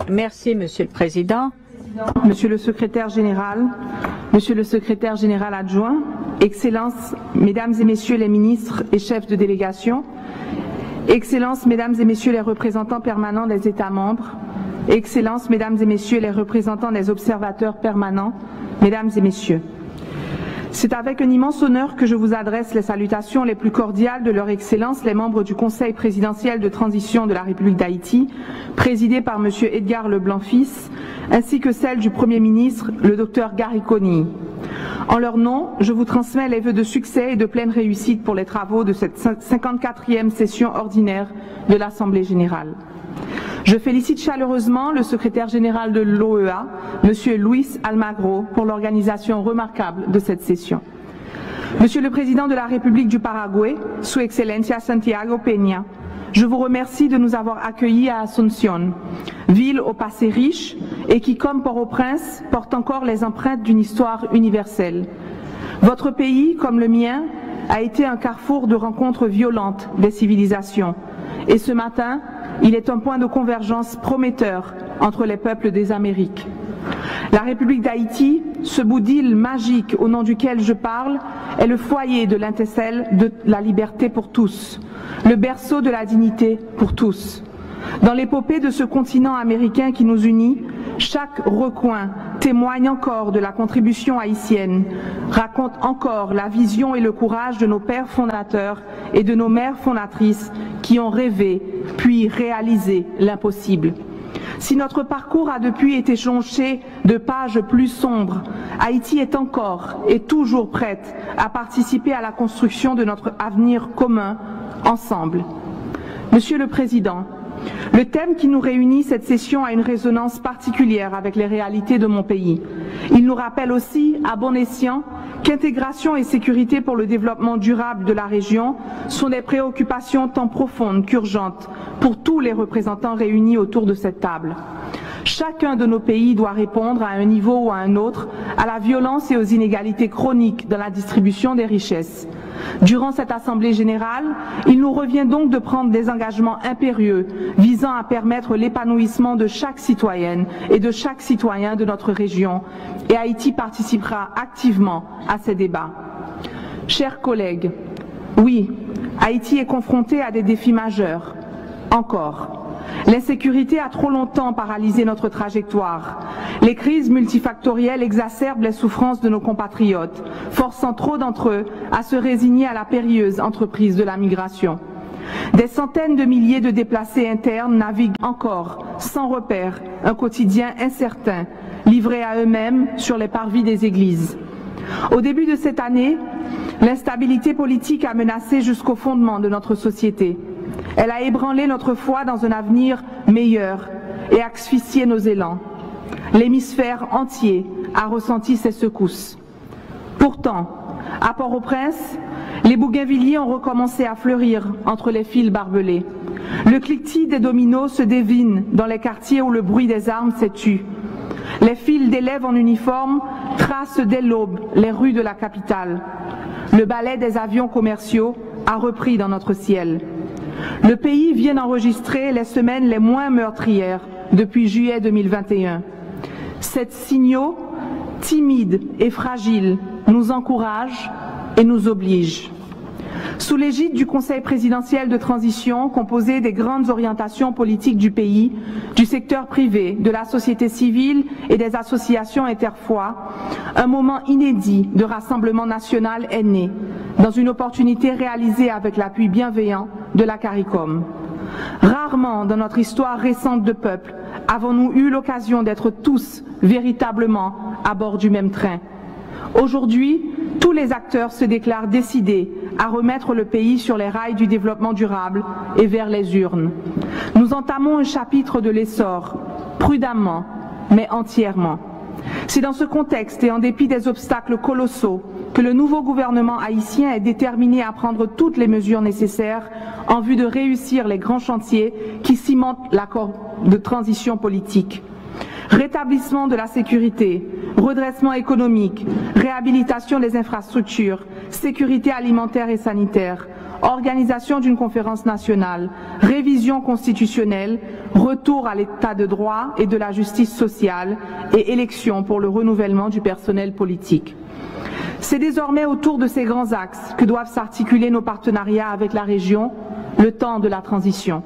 Merci, Monsieur le Président. Monsieur le Secrétaire général, Monsieur le Secrétaire général adjoint, Excellences, Mesdames et Messieurs les ministres et chefs de délégation, Excellences, Mesdames et Messieurs les représentants permanents des États membres, Excellences, Mesdames et Messieurs les représentants des observateurs permanents, Mesdames et Messieurs. C'est avec un immense honneur que je vous adresse les salutations les plus cordiales de leur Excellence, les membres du Conseil présidentiel de transition de la République d'Haïti, présidé par M. Edgar Leblanc-Fils, ainsi que celles du Premier ministre, le Dr Gary Conille. En leur nom, je vous transmets les vœux de succès et de pleine réussite pour les travaux de cette 54e session ordinaire de l'Assemblée générale. Je félicite chaleureusement le secrétaire général de l'OEA, M. Luis Almagro, pour l'organisation remarquable de cette session. Monsieur le Président de la République du Paraguay, Su Excelencia Santiago Peña, je vous remercie de nous avoir accueillis à Asunción, ville au passé riche et qui, comme Port-au-Prince, porte encore les empreintes d'une histoire universelle. Votre pays, comme le mien, a été un carrefour de rencontres violentes des civilisations. Et ce matin, il est un point de convergence prometteur entre les peuples des Amériques. La République d'Haïti, ce bout d'île magique au nom duquel je parle, est le foyer de l'intercelle de la liberté pour tous, le berceau de la dignité pour tous. Dans l'épopée de ce continent américain qui nous unit, chaque recoin témoigne encore de la contribution haïtienne, raconte encore la vision et le courage de nos pères fondateurs et de nos mères fondatrices qui ont rêvé puis réalisé l'impossible. Si notre parcours a depuis été jonché de pages plus sombres, Haïti est encore et toujours prête à participer à la construction de notre avenir commun, ensemble. Monsieur le Président, le thème qui nous réunit cette session a une résonance particulière avec les réalités de mon pays. Il nous rappelle aussi, à bon escient, qu'intégration et sécurité pour le développement durable de la région sont des préoccupations tant profondes qu'urgentes pour tous les représentants réunis autour de cette table. Chacun de nos pays doit répondre à un niveau ou à un autre à la violence et aux inégalités chroniques dans la distribution des richesses. Durant cette Assemblée générale, il nous revient donc de prendre des engagements impérieux visant à permettre l'épanouissement de chaque citoyenne et de chaque citoyen de notre région, et Haïti participera activement à ces débats. Chers collègues, oui, Haïti est confronté à des défis majeurs. Encore. L'insécurité a trop longtemps paralysé notre trajectoire. Les crises multifactorielles exacerbent les souffrances de nos compatriotes, forçant trop d'entre eux à se résigner à la périlleuse entreprise de la migration. Des centaines de milliers de déplacés internes naviguent encore, sans repère, un quotidien incertain, livrés à eux-mêmes sur les parvis des églises. Au début de cette année, l'instabilité politique a menacé jusqu'au fondement de notre société. Elle a ébranlé notre foi dans un avenir meilleur et asphyxié nos élans. L'hémisphère entier a ressenti ces secousses. Pourtant, à Port-au-Prince, les bougainvilliers ont recommencé à fleurir entre les fils barbelés. Le cliquetis des dominos se dévine dans les quartiers où le bruit des armes s'est tu. Les files d'élèves en uniforme tracent dès l'aube les rues de la capitale. Le ballet des avions commerciaux a repris dans notre ciel. Le pays vient d'enregistrer les semaines les moins meurtrières depuis juillet 2021. Ces signaux, timides et fragiles, nous encouragent et nous obligent. Sous l'égide du Conseil présidentiel de transition, composé des grandes orientations politiques du pays, du secteur privé, de la société civile et des associations interfoi, un moment inédit de rassemblement national est né, dans une opportunité réalisée avec l'appui bienveillant de la CARICOM. Rarement dans notre histoire récente de peuple avons-nous eu l'occasion d'être tous véritablement à bord du même train. Aujourd'hui, tous les acteurs se déclarent décidés à remettre le pays sur les rails du développement durable et vers les urnes. Nous entamons un chapitre de l'essor, prudemment, mais entièrement. C'est dans ce contexte et en dépit des obstacles colossaux que le nouveau gouvernement haïtien est déterminé à prendre toutes les mesures nécessaires en vue de réussir les grands chantiers qui cimentent l'accord de transition politique. Rétablissement de la sécurité, redressement économique, réhabilitation des infrastructures, sécurité alimentaire et sanitaire, organisation d'une conférence nationale, révision constitutionnelle, retour à l'état de droit et de la justice sociale et élections pour le renouvellement du personnel politique. C'est désormais autour de ces grands axes que doivent s'articuler nos partenariats avec la région, le temps de la transition.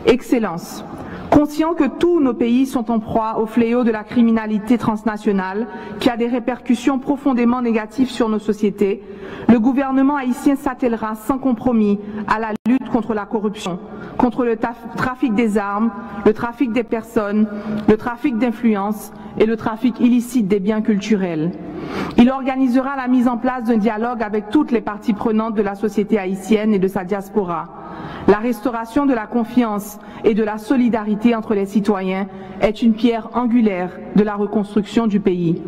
Excellence. Conscient que tous nos pays sont en proie au fléau de la criminalité transnationale qui a des répercussions profondément négatives sur nos sociétés, le gouvernement haïtien s'attellera sans compromis à la lutte contre la corruption, contre le trafic des armes, le trafic des personnes, le trafic d'influence et le trafic illicite des biens culturels. Il organisera la mise en place d'un dialogue avec toutes les parties prenantes de la société haïtienne et de sa diaspora. La restauration de la confiance et de la solidarité entre les citoyens est une pierre angulaire de la reconstruction du pays.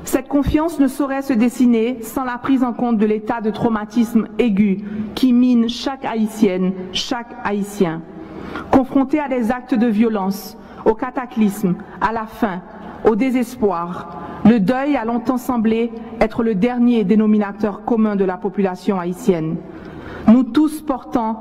Cette confiance ne saurait se dessiner sans la prise en compte de l'état de traumatisme aigu qui mine chaque Haïtienne, chaque Haïtien. Confronté à des actes de violence, au cataclysme, à la faim, au désespoir, le deuil a longtemps semblé être le dernier dénominateur commun de la population haïtienne. Nous tous portons